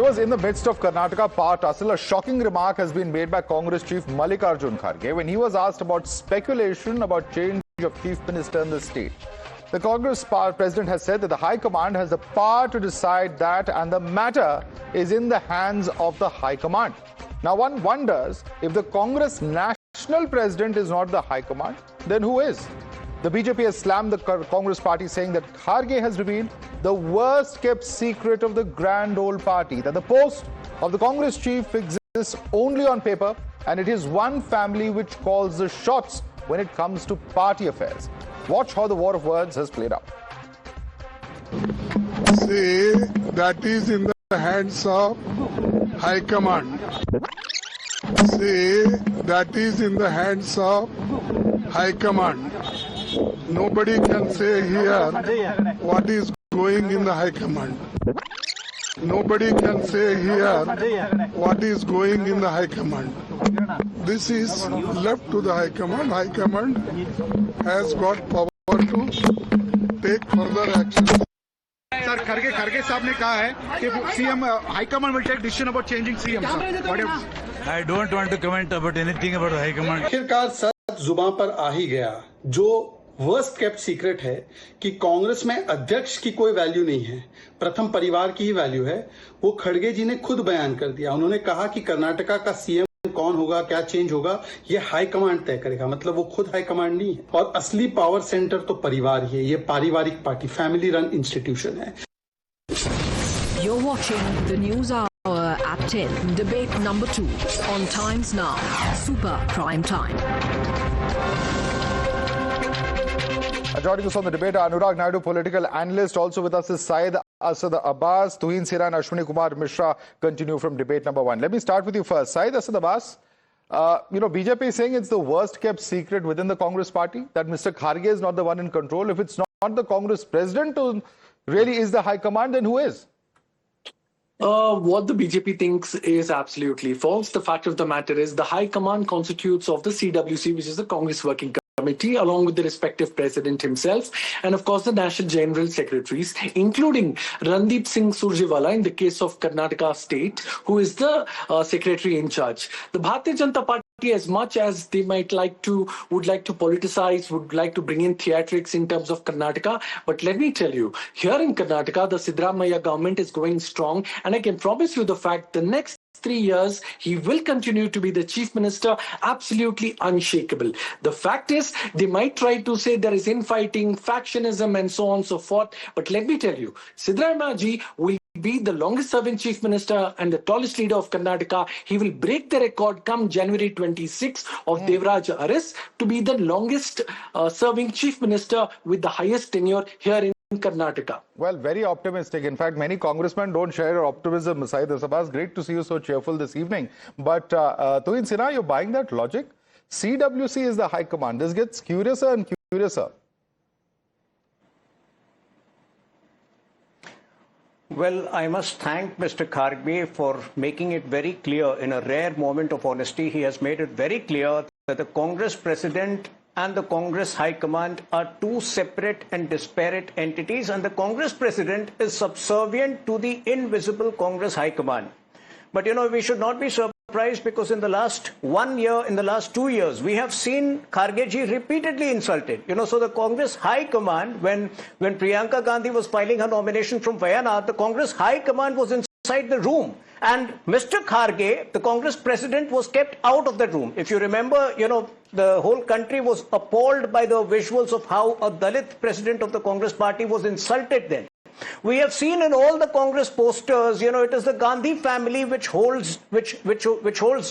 Viewers, in the midst of Karnataka power tussle, a shocking remark has been made by Congress Chief Mallikarjun Kharge when he was asked about speculation about change of Chief Minister in the state. The Congress President has said that the High Command has the power to decide that and the matter is in the hands of the High Command. Now one wonders, if the Congress National President is not the High Command, then who is? The BJP has slammed the Congress party, saying that Kharge has revealed the worst kept secret of the grand old party, that the post of the Congress chief exists only on paper and it is one family which calls the shots when it comes to party affairs. Watch how the war of words has played out. Say that is in the hands of High Command. Say that is in the hands of High Command. Nobody can say here what is going in the High Command. Nobody can say here what is going in the High Command. This is left to the High Command. High Command has got power to take further action. Sir, Kharge साहब ने कहा है कि CM High Command will take decision about changing CM. I don't want to comment about anything about the High Command. आखिरकार सच जुबान पर आ ही गया। जो वर्स्ट केप्ट सीक्रेट है कि कांग्रेस में अध्यक्ष की कोई वैल्यू नहीं है, प्रथम परिवार की ही वैल्यू है, वो खड़गे जी ने खुद बयान कर दिया। उन्होंने कहा कि कर्नाटका का सीएम कौन होगा, क्या चेंज होगा, ये हाई कमांड तय करेगा। मतलब वो खुद हाई कमांड नहीं है और असली पावर सेंटर तो परिवार ही है। ये पारिवारिक पार्टी, फैमिली रन इंस्टीट्यूशन है। You're watching the NewsHour at 10, debate number 2 on Times Now, Super Prime Time. Joining us on the debate, Anurag Naidu, political analyst. Also with us is Syed Asad Abbas. Tuhin Sira and Ashwini Kumar Mishra continue from debate number 1. Let me start with you first. Syed Asad Abbas, BJP is saying it's the worst kept secret within the Congress party that Mr. Kharge is not the one in control. If it's not the Congress president who really is the high command, then who is? What the BJP thinks is absolutely false. The fact of the matter is the high command constitutes of the CWC, which is the Congress Working Committee, along with the respective president himself, and of course the national general secretaries, including Randeep Singh Surjewala in the case of Karnataka state, who is the secretary in charge. The Bharatiya Janata Party, as much as they would like to politicize, would like to bring in theatrics in terms of Karnataka, but let me tell you, here in Karnataka, the Siddaramaiah government is going strong, and I can promise you the fact the next 3 years, he will continue to be the chief minister, absolutely unshakable. The fact is, they might try to say there is infighting, factionism, and so on and so forth. But let me tell you, Siddaramaiah ji will be the longest serving chief minister and the tallest leader of Karnataka. He will break the record come January 26 of Devraj Aris to be the longest serving chief minister with the highest tenure here in Karnataka. Well, very optimistic. In fact, many congressmen don't share your optimism, Syed Abbas. Great to see you so cheerful this evening. But Tuhin Sinha, you're buying that logic? CWC is the high command. This gets curiouser and curiouser. Well, I must thank Mr. Kharge for making it very clear in a rare moment of honesty. He has made it very clear that the Congress President and the Congress High Command are two separate and disparate entities, and the Congress President is subservient to the invisible Congress High Command. But, we should not be surprised because in the last 1 year, in the last 2 years, we have seen Kharge ji repeatedly insulted. So the Congress High Command, when Priyanka Gandhi was filing her nomination from Wayanad, the Congress High Command was inside the room. And Mr. Kharge, the Congress President, was kept out of that room. If you remember, the whole country was appalled by the visuals of how a Dalit president of the Congress party was insulted then. We have seen in all the Congress posters, it is the Gandhi family which holds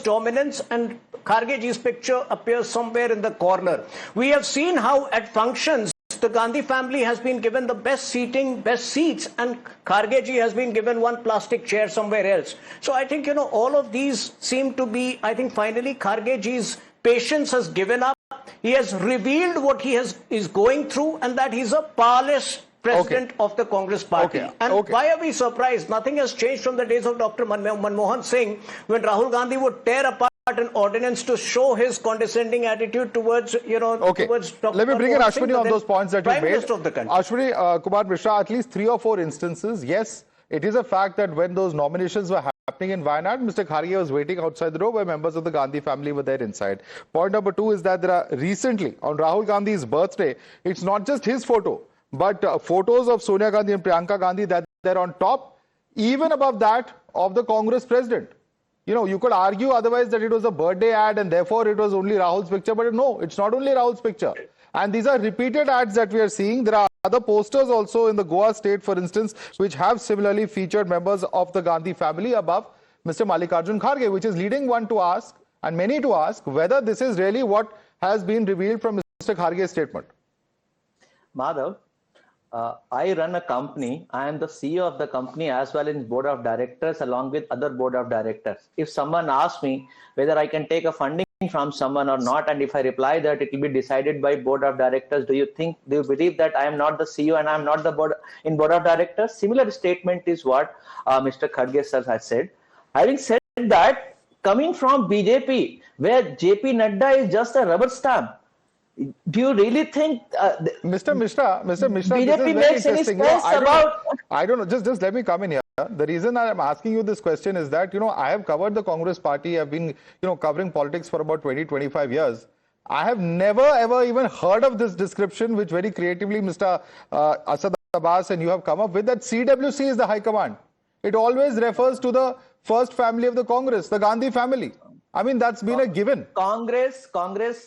dominance, and Kharge ji's picture appears somewhere in the corner. We have seen how at functions the Gandhi family has been given the best seating, best seats, and Kharge ji has been given one plastic chair somewhere else. So I think, all of these seem to be, I think finally Kharge ji's patience has given up. He has revealed what he is going through, and that he's a powerless president of the Congress party. Why are we surprised? Nothing has changed from the days of Dr. Manmohan Singh, when Rahul Gandhi would tear apart an ordinance to show his condescending attitude towards, towards Dr. Let me bring in Ashwini on those points that you made. Of the country. Ashwini Kumar Mishra, at least 3 or 4 instances, yes, It is a fact that when those nominations were happening in Wayanad, Mr. Kharge was waiting outside the door where members of the Gandhi family were there inside. Point number two is that there are recently, on Rahul Gandhi's birthday, it's not just his photo, but photos of Sonia Gandhi and Priyanka Gandhi that they're on top, even above that of the Congress president. You know, you could argue otherwise that it was a birthday ad and therefore it was only Rahul's picture, but no, it's not only Rahul's picture. And these are repeated ads that we are seeing. There are other posters also in the Goa state, for instance, which have similarly featured members of the Gandhi family above Mr. Mallikarjun Kharge, which is leading one to ask, and many to ask, whether this is really what has been revealed from Mr. Kharge's statement. Madhav, I run a company. I am the CEO of the company as well in board of directors along with other board of directors. If someone asks me whether I can take a funding from someone or not, and if I reply that it will be decided by board of directors, do you believe that I am not the CEO and I am not the board of directors? Similar statement is what Mr. Kharge sir has said. Having said that, coming from BJP, where JP Nadda is just a rubber stamp, do you really think Mr. Mishra, BJP makes any sense about? I don't know. Just let me come in here. The reason I am asking you this question is that, you know, I have covered the Congress party. I've been, you know, covering politics for about 20-25 years. I have never ever even heard of this description, which very creatively Mr. Asad Abbas and you have come up with, that CWC is the high command. It always refers to the first family of the Congress, the Gandhi family. I mean, that's been a given. Congress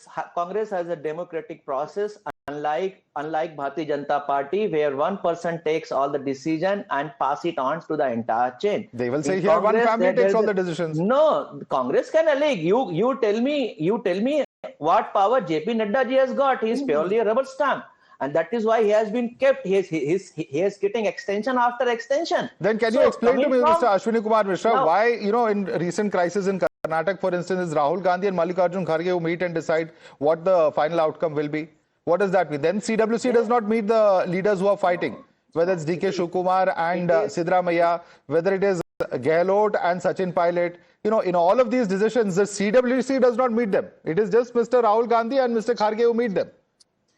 has a democratic process, unlike Bharatiya Janata Party, where one person takes all the decision and pass it on to the entire chain. They will say here one family takes all the decisions. No, Congress can allege. You tell me what power JP Nadda ji has got. He is purely a rubber stamp. And that is why he has been kept. He is getting extension after extension. Then can you explain to me, Mr. Ashwini Kumar Mishra, why, you know, in recent crisis in Karnataka, for instance, is Rahul Gandhi and Mallikarjun Kharge who meet and decide what the final outcome will be? What does that mean? Then CWC does not meet the leaders who are fighting, whether it's DK Shivakumar and Sidramaiah, whether it is Gehlot and Sachin Pilot. You know, in all of these decisions, the CWC does not meet them. It is just Mr. Rahul Gandhi and Mr. Kharge who meet them.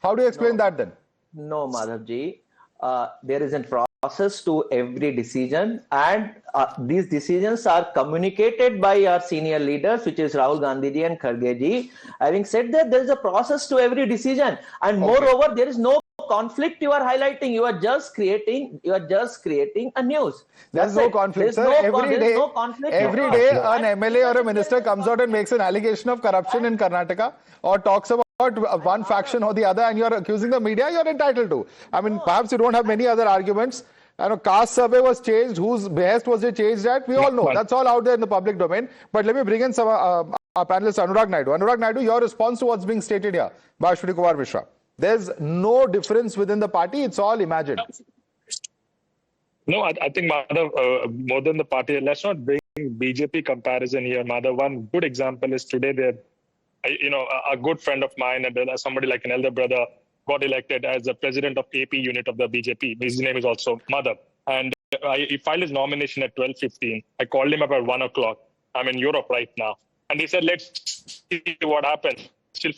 How do you explain that then? No, Madhavji. There is a process to every decision, and these decisions are communicated by our senior leaders, which is Rahul Gandhi ji and Kharge ji. Having said that, there is a process to every decision, and moreover, there is no conflict you are highlighting. You are just creating a news. There's no conflict, sir. Every day an MLA or a minister comes out and makes an allegation of corruption in Karnataka or talks about one faction or the other, and you're accusing the media, you're entitled to. I mean, perhaps you don't have many other arguments. I know caste survey was changed. Whose behest was it changed at? We all know. That's all out there in the public domain. But let me bring in some our panelist, Anurag Naidu. Anurag Naidu, your response to what's being stated here by Ashwini Kumar Mishra. There's no difference within the party. It's all imagined. No, I think, Madhav, more than the party, let's not bring BJP comparison here, Madhav. One good example is today a good friend of mine and somebody like an elder brother got elected as the president of AP unit of the BJP. His name is also Madhav. And he filed his nomination at 12:15. I called him up at 1 o'clock. I'm in Europe right now. And he said, let's see what happens. Till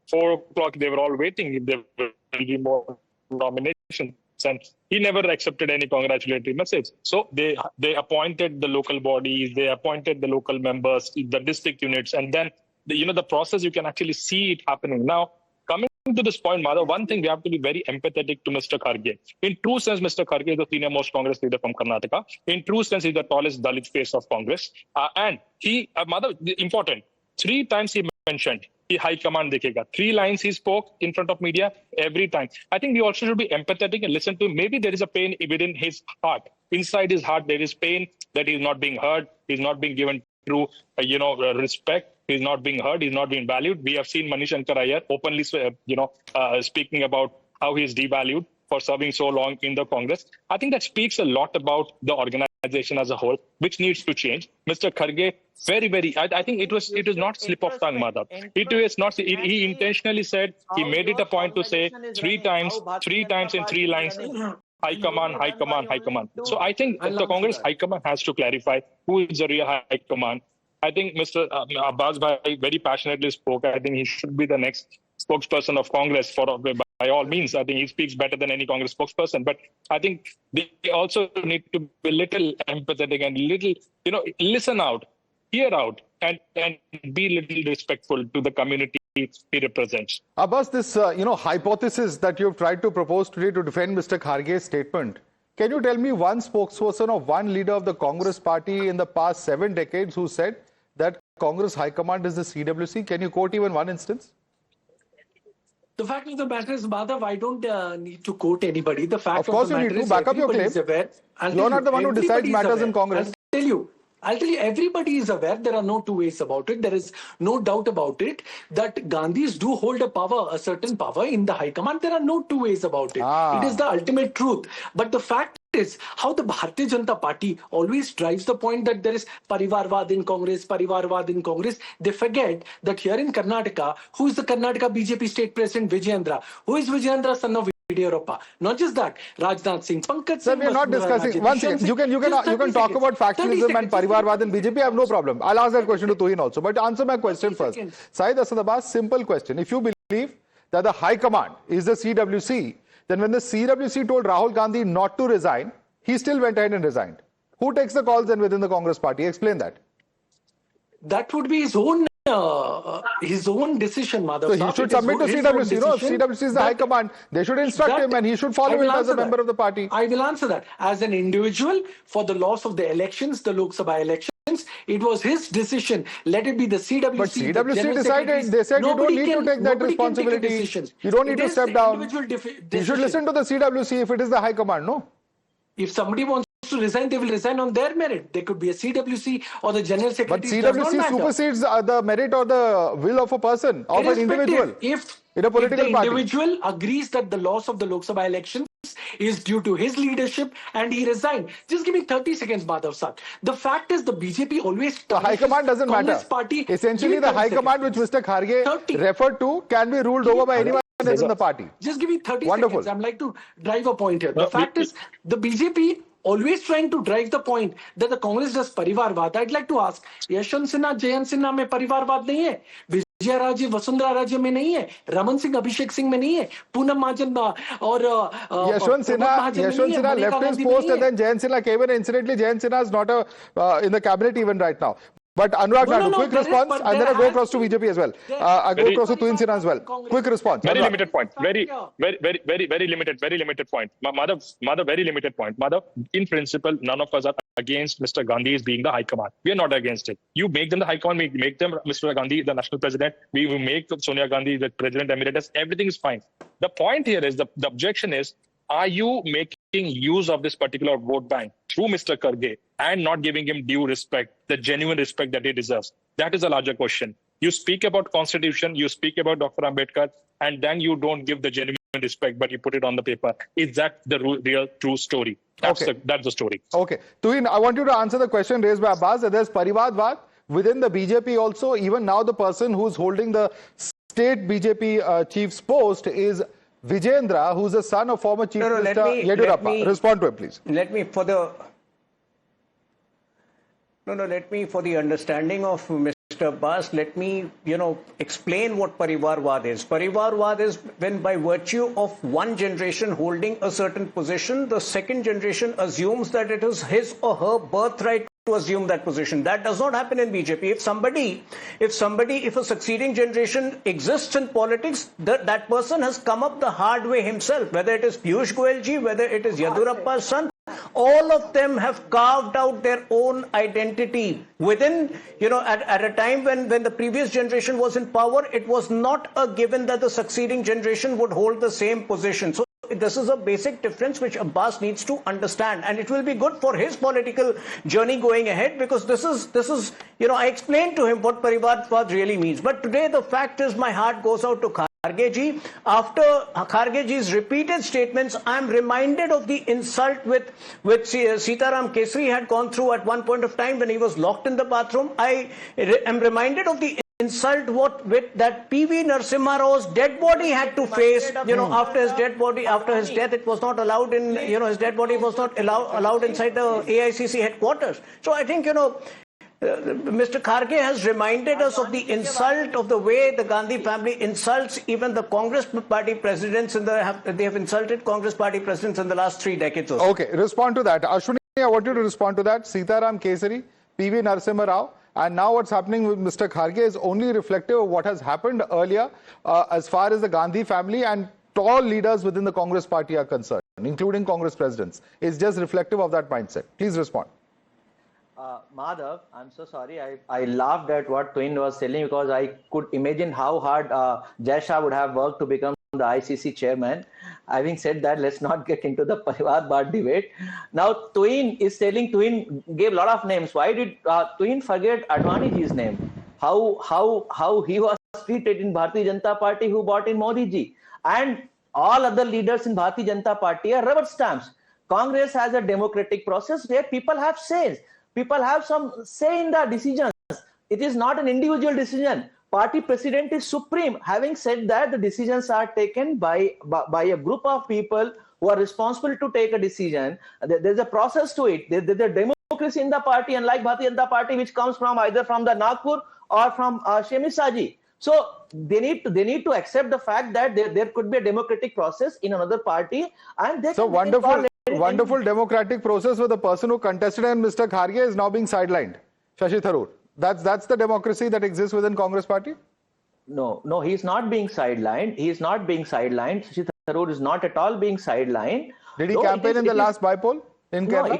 4 o'clock, they were all waiting if there will be more nominations. And he never accepted any congratulatory message. So they appointed the local bodies, they appointed the local members, the district units, and then the process, you can actually see it happening. Now, coming to this point, Madhav, one thing we have to be very empathetic to Mr. Kharge. In true sense, Mr. Kharge is the senior most Congress leader from Karnataka. In true sense, he's the tallest Dalit face of Congress. And he, Madhav, important, 3 times he mentioned, he high command dekhega. 3 lines he spoke in front of media every time. I think we also should be empathetic and listen to him. Maybe there is a pain within his heart. Inside his heart, there is pain that he's not being heard. He's not being given true, respect. He's not being heard. He's not being valued. We have seen Manish Shankar Iyer openly, speaking about how he's devalued for serving so long in the Congress. I think that speaks a lot about the organization as a whole, which needs to change. Mr. Kharge, I think it was not slip of tongue, Madhav. It was not. He intentionally said, he made it a point to say 3 times in 3 lines. High command, high command, high command. So I think the Congress high command has to clarify who is the real high command. I think Mr. Abbas Bhai very passionately spoke. I think he should be the next spokesperson of Congress by by all means. I think he speaks better than any Congress spokesperson. But I think they also need to be a little empathetic and little, listen out, hear out, and be a little respectful to the community he represents. Abbas, this hypothesis that you've tried to propose today to defend Mr. Kharge's statement, can you tell me one spokesperson or one leader of the Congress party in the past 7 decades who said that Congress High Command is the CWC? Can you quote even one instance? The fact of the matter is, Madhav, I don't need to quote anybody. The fact of course of the you matter need to is, back up your claim. You're not the one who decides matters in Congress. I'll tell you, everybody is aware. There are no two ways about it. There is no doubt about it that Gandhis do hold a certain power in the High Command. There are no two ways about it. It is the ultimate truth. But the fact is how the Bharatiya Janata Party always drives the point that there is Parivarvad in Congress, Parivarvad in Congress. They forget that here in Karnataka, who is the Karnataka BJP state president, Vijayendra? Who is Vijayendra, son of Not just that, Rajnath Singh, Pankaj Singh. We are not discussing. One second, you can talk about factionalism and Parivarvad in BJP. I have no problem. I'll ask that question to Tuhin also. But answer my question first. Syed Asad Abbas, simple question. If you believe that the High Command is the CWC, then when the CWC told Rahul Gandhi not to resign, he still went ahead and resigned. Who takes the calls then within the Congress party? Explain that. That would be his own decision, Madhav. So he should submit to CWC. CWC is the High Command. They should instruct him and he should follow it as a member of the party. I will answer that. As an individual, for the loss of the elections, the Lok Sabha elections, it was his decision. Let it be the CWC. But CWC decided. They said you don't need to take that responsibility. You don't need to step down. You should listen to the CWC if it is the High Command, no? If somebody wants to resign, they will resign on their merit. They could be a CWC or the General Secretary. But CWC supersedes the merit or the will of a person, of an individual. If in a political the individual agrees that the loss of the Lok Sabha elections is due to his leadership and he resigned. Just give me 30 seconds, Madhav Sir. The fact is the BJP always... The High Command doesn't matter. Party, essentially, the High Command which Mr. Kharge referred to can be ruled over by anyone else in the party. Just give me 30 seconds. I'm like to drive a point here. The fact is the BJP always trying to drive the point that the Congress does Parivarvad. I'd like to ask, Yashwant Sinha, Jayant Sinha mein Parivarvad nahi hai? Vijay Raje, Vasundhara Raje mein nahi hai? Raman Singh, Abhishek Singh mein nahi hai? Poonam Mahajan or Yashwant Sinha left his post and then Jayant Sinha came in. Incidentally, Jayant Sinha is not in the cabinet even right now. But Anurag Naidu, quick response, and then I go across to BJP as well. I go across to Tuhin Sinha as well. Quick response. Very limited point. Very limited point. Madhav, very limited point. Madhav, in principle, none of us are against Mr. Gandhi's being the High Command. We are not against it. You make them the High Command, we make them Mr. Gandhi the National President. We will make Sonia Gandhi the President Emeritus. Everything is fine. The point here is, the objection is, are you making use of this particular vote bank through Mr. Kharge and not giving him due respect, the genuine respect that he deserves? That is a larger question. You speak about Constitution, you speak about Dr. Ambedkar, and then you don't give the genuine respect, but you put it on the paper. Is that the real true story? That's the story. Okay. Tuhin, I want you to answer the question raised by Abbas. There's Parivarvad within the BJP also. Even now, the person who's holding the state BJP chief's post is Vijayendra, who's the son of former Chief Minister Yediyurappa. Respond to him, please. Let me, for the understanding of Mr. Abbas, let me, explain what Parivarvad is. Parivarvad is when, by virtue of one generation holding a certain position, the second generation assumes that it is his or her birthright to assume that position. That does not happen in BJP. If a succeeding generation exists in politics, that person has come up the hard way himself, whether it is Piyush Goyal ji, whether it is Yediyurappa's son. All of them have carved out their own identity within, at a time when the previous generation was in power. It was not a given that the succeeding generation would hold the same position. So this is a basic difference which Abbas needs to understand, and it will be good for his political journey going ahead, because this is I explained to him what Parivarvad really means. But today the fact is, my heart goes out to Kharge ji. After Kharge ji's repeated statements, I am reminded of the insult which Sitaram Kesri had gone through at one point of time when he was locked in the bathroom. I am reminded of the insult with that PV Narasimha Rao's dead body had to face, after his death, it was not allowed in, his dead body was not allowed inside the AICC headquarters. So I think, Mr. Kharge has reminded us of the insult of the way the Gandhi family insults even the Congress party presidents. They have insulted Congress party presidents in the last 3 decades or so. Okay, respond to that. Ashwini, I want you to respond to that. Sitaram Kesari, PV Narasimha Rao, and now what's happening with Mr. Kharge is only reflective of what has happened earlier as far as the Gandhi family and tall leaders within the Congress party are concerned, including Congress presidents. It's just reflective of that mindset. Please respond. Madhav, I'm so sorry. I laughed at what Twin was telling because I could imagine how hard Jai Shah would have worked to become the ICC chairman. Having said that, let's not get into the Parivar Bad debate. Now, Twin gave a lot of names. Why did Twin forget Advaniji's name? How he was treated in Bharatiya Janata Party, who brought in Modi ji. And all other leaders in Bharatiya Janata Party are rubber stamps. Congress has a democratic process where people have says. People have some say in the decisions. It is not an individual decision. Party president is supreme. Having said that, the decisions are taken by a group of people who are responsible to take a decision. There's a process to it. There's a democracy in the party, unlike Bharatiya Janata Party, which comes from either from the Nagpur or from Shemisaji. So they need to accept the fact that there could be a democratic process in another party, and they Wonderful democratic process where the person who contested and Mr. Kharge is now being sidelined. Shashi Tharoor. That's the democracy that exists within Congress party? No, he's not being sidelined. Shashi Tharoor is not at all being sidelined. Did he campaign in the last bypoll in Kerala? No,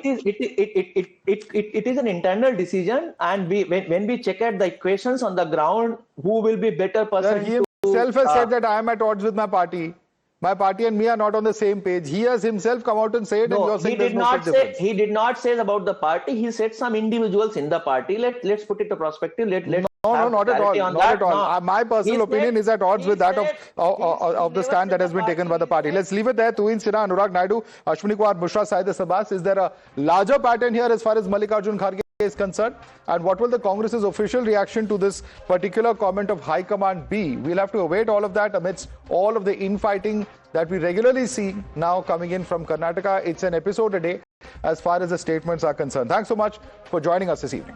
it is an internal decision, and when we check at the equations on the ground, who will be better person? He himself has said that I am at odds with my party. My party and me are not on the same page. He has himself come out and said, no, he did not say about the party. He said some individuals in the party. Let's put it to perspective. No, not at all. Not at all. No. My personal opinion is at odds with that of the stand that has been taken by the party. Let's leave it there. Tuin Sinha, Anurag Naidu, Ashwini Kumar Mishra, Syed Abbas. Is there a larger pattern here as far as Mallikarjun Kharge is concerned? And what will the Congress's official reaction to this particular comment of High Command be? We'll have to await all of that amidst all of the infighting that we regularly see now coming in from Karnataka. It's an episode a day as far as the statements are concerned. Thanks so much for joining us this evening.